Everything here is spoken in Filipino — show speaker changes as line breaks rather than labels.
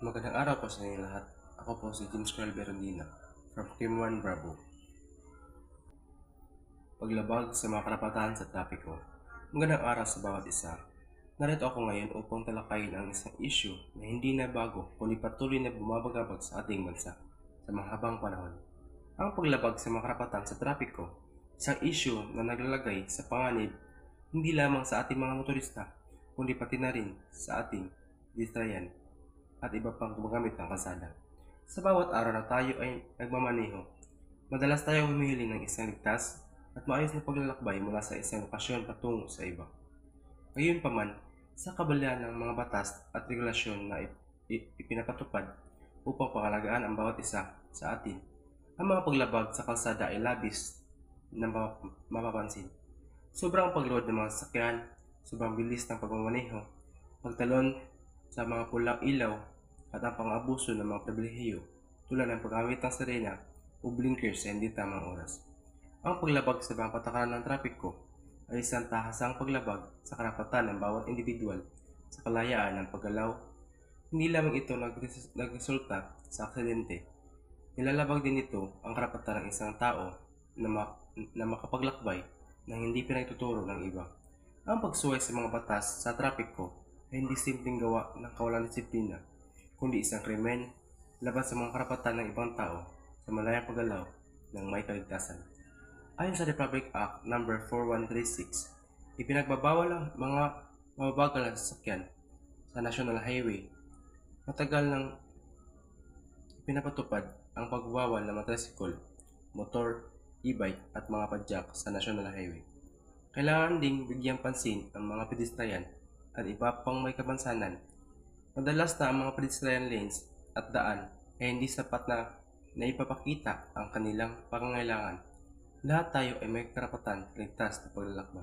Magandang araw po sa inyo lahat. Ako po si James Carl Berondina from Team 1 Bravo. Paglabag sa mga karapatan sa trapiko. Magandang araw sa bawat isa. Narito ako ngayon upang talakayin ang isang issue na hindi na bago kundi patuloy na bumabagabag sa ating bansa sa mahabang panahon. Ang paglabag sa mga karapatan sa trapiko, isang issue na naglalagay sa panganib hindi lamang sa ating mga motorista kundi pati na rin sa ating distrayan at iba pang gumagamit ng kalsada. Sa bawat araw na tayo ay nagmamaneho, madalas tayong humihiling ng isang ligtas at maayos na paglalakbay mula sa isang lokasyon patungo sa iba. Gayunpaman, sa kabalian ng mga batas at regulasyon na ipinapatupad upang pangalagaan ang bawat isa sa atin, ang mga paglabag sa kalsada ay labis na mapapansin. Sobrang pagload ng mga sasakyan, sobrang bilis ng pagmamaneho, pagtalon sa mga pulang ilaw at ang pang-abuso ng mga pribilehiyo tulad ng paggamit ng sirena o blinker sa hindi tamang oras. Ang paglabag sa mga patakaran ng trapiko ay isang tahasang paglabag sa karapatan ng bawat individual sa kalayaan ng paggalaw. Hindi lamang ito nagresulta sa aksidente. Nilalabag din ito ang karapatan ng isang tao na makapaglakbay na hindi pinagtuturo ng iba. Ang pagsuway sa mga batas sa trapiko ay hindi simpleng gawa ng kawalan disiplina, kundi isang krimen laban sa mga karapatan ng ibang tao sa malayang paggalaw ng may kaligtasan. Ayon sa Republic Act No. 4136, ipinagbabawal ang mga mababagal na sasakyan sa National Highway. Matagal nang pinapatupad ang pagbabawal ng mga tricycle, motor, e-bike at mga padjak sa National Highway. Kailangan ding bigyang pansin ang mga pedestrian at iba pang may kapansanan. Madalas na ang mga pedestrian lanes at daan ay hindi sapat na naipapakita ang kanilang pangangailangan. Lahat tayo ay may karapatan ligtas na paglalakbay.